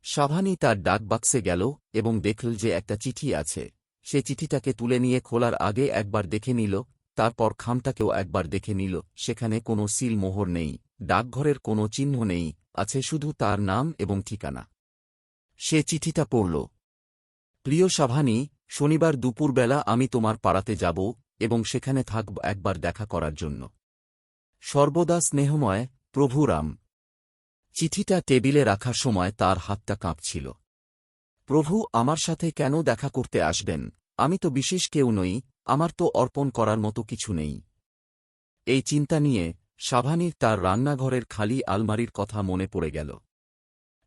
সাভানি তার ডাকবাক্সে গেল এবং দেখল যে একটা চিঠি আছে। সে চিঠিটাকে তুলে নিয়ে খোলার আগে একবার দেখে নিল, তারপর খামটাকেও একবার দেখে নিল। সেখানে কোনো সিল মোহর নেই, ডাকঘরের কোনো চিহ্ন নেই, আছে শুধু তার নাম এবং ঠিকানা। সে চিঠিটা পড়ল। প্রিয় সাভানি, শনিবার দুপুরবেলা আমি তোমার পাড়াতে যাব এবং সেখানে থাকব একবার দেখা করার জন্য। সর্বদা স্নেহময়, প্রভু রাম। চিঠিটা টেবিলে রাখার সময় তার হাতটা কাঁপছিল। প্রভু আমার সাথে কেন দেখা করতে আসবেন? আমি তো বিশেষ কেউ নই, আমার তো অর্পণ করার মতো কিছু নেই। এই চিন্তা নিয়ে সাভানির তার রান্নাঘরের খালি আলমারির কথা মনে পড়ে গেল।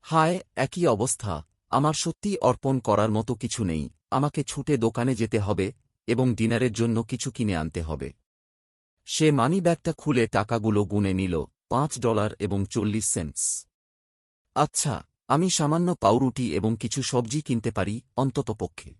হায়, একই অবস্থা, আমার সত্যিই অর্পণ করার মতো কিছু নেই। আমাকে ছুটে দোকানে যেতে হবে এবং ডিনারের জন্য কিছু কিনে আনতে হবে। সে মানিব্যাগটা খুলে টাকাগুলো গুনে নিল, $5 এবং 40 সেন্টস। আচ্ছা, আমি সামান্য পাউরুটি এবং কিছু সবজি কিনতে পারি অন্ততপক্ষে।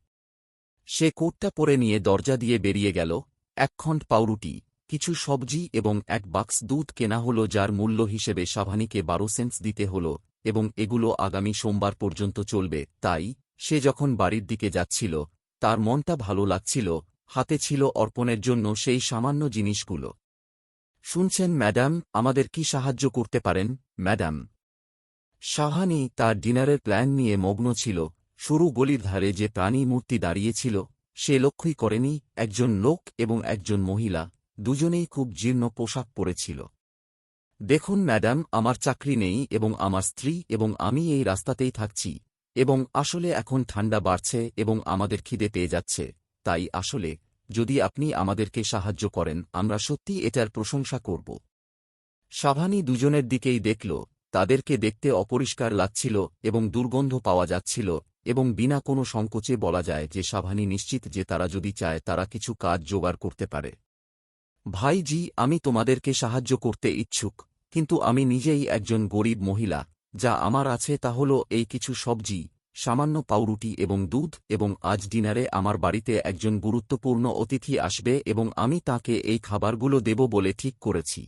সে কোটটা পরে নিয়ে দরজা দিয়ে বেরিয়ে গেল। 1 খণ্ড পাউরুটি, কিছু সবজি এবং 1 বাক্স দুধ কেনা হল, যার মূল্য হিসেবে সাভানিকে 12 সেন্টস দিতে হল, এবং এগুলো আগামী সোমবার পর্যন্ত চলবে। তাই সে যখন বাড়ির দিকে যাচ্ছিল, তার মনটা ভালো লাগছিল। হাতে ছিল অর্পণের জন্য সেই সামান্য জিনিসগুলো। শুনছেন ম্যাডাম, আমাদের কি সাহায্য করতে পারেন ম্যাডাম? সাহানি তার ডিনারের প্ল্যান নিয়ে মগ্ন ছিল। সরু গলির ধারে যে প্রাণী মূর্তি দাঁড়িয়েছিল, সে লক্ষ্যই করেনি একজন লোক এবং একজন মহিলা, দুজনেই খুব জীর্ণ পোশাক পরেছিল। দেখুন ম্যাডাম, আমার চাকরি নেই এবং আমার স্ত্রী এবং আমি এই রাস্তাতেই থাকছি, এবং আসলে এখন ঠান্ডা বাড়ছে এবং আমাদের খিদে পেয়ে যাচ্ছে। তাই আসলে যদি আপনি আমাদেরকে সাহায্য করেন, আমরা সত্যি এটার প্রশংসা করব। সাভানি দুজনের দিকেই দেখল। তাদেরকে দেখতে অপরিষ্কার লাগছিল এবং দুর্গন্ধ পাওয়া যাচ্ছিল, এবং বিনা কোনো সংকোচে বলা যায় যে সাভানি নিশ্চিত যে তারা যদি চায় তারা কিছু কাজ জোগাড় করতে পারে। ভাইজি, আমি তোমাদেরকে সাহায্য করতে ইচ্ছুক, কিন্তু আমি নিজেই একজন গরিব মহিলা। যা আমার আছে তা হল এই কিছু সবজি, সামান্য পাউরুটি এবং দুধ, এবং আজ ডিনারে আমার বাড়িতে একজন গুরুত্বপূর্ণ অতিথি আসবে এবং আমি তাকে এই খাবারগুলো দেব বলে ঠিক করেছি।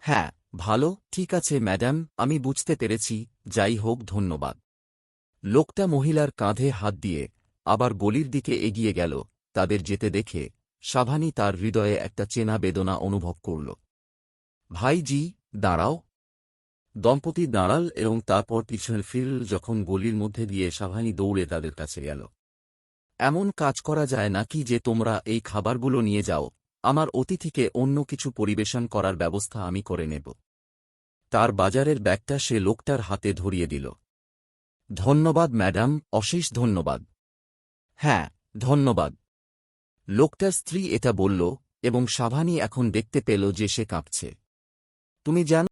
হ্যাঁ, ভালো, ঠিক আছে ম্যাডাম, আমি বুঝতে পেরেছি। যাই হোক, ধন্যবাদ। লোকটা মহিলার কাঁধে হাত দিয়ে আবার গলির দিকে এগিয়ে গেল। তাদের যেতে দেখে সাভানি তার হৃদয়ে একটা চেনা বেদনা অনুভব করল। ভাইজি, দাঁড়াও। দম্পতি দাঁড়াল এবং তারপর পিছনে ফিরল। যখন গলির মধ্যে দিয়ে সাভানি দৌড়ে তাদের কাছে গেল। এমন কাজ করা যায় নাকি যে তোমরা এই খাবারগুলো নিয়ে যাও? আমার অতিথিকে অন্য কিছু পরিবেশন করার ব্যবস্থা আমি করে নেব। তার বাজারের ব্যাগটা সে লোকটার হাতে ধরিয়ে দিল। ধন্যবাদ ম্যাডাম, অশেষ ধন্যবাদ। হ্যাঁ, ধন্যবাদ। লোকটার স্ত্রী এটা বলল, এবং সাভানি এখন দেখতে পেল যে সে কাঁপছে। তুমি জানো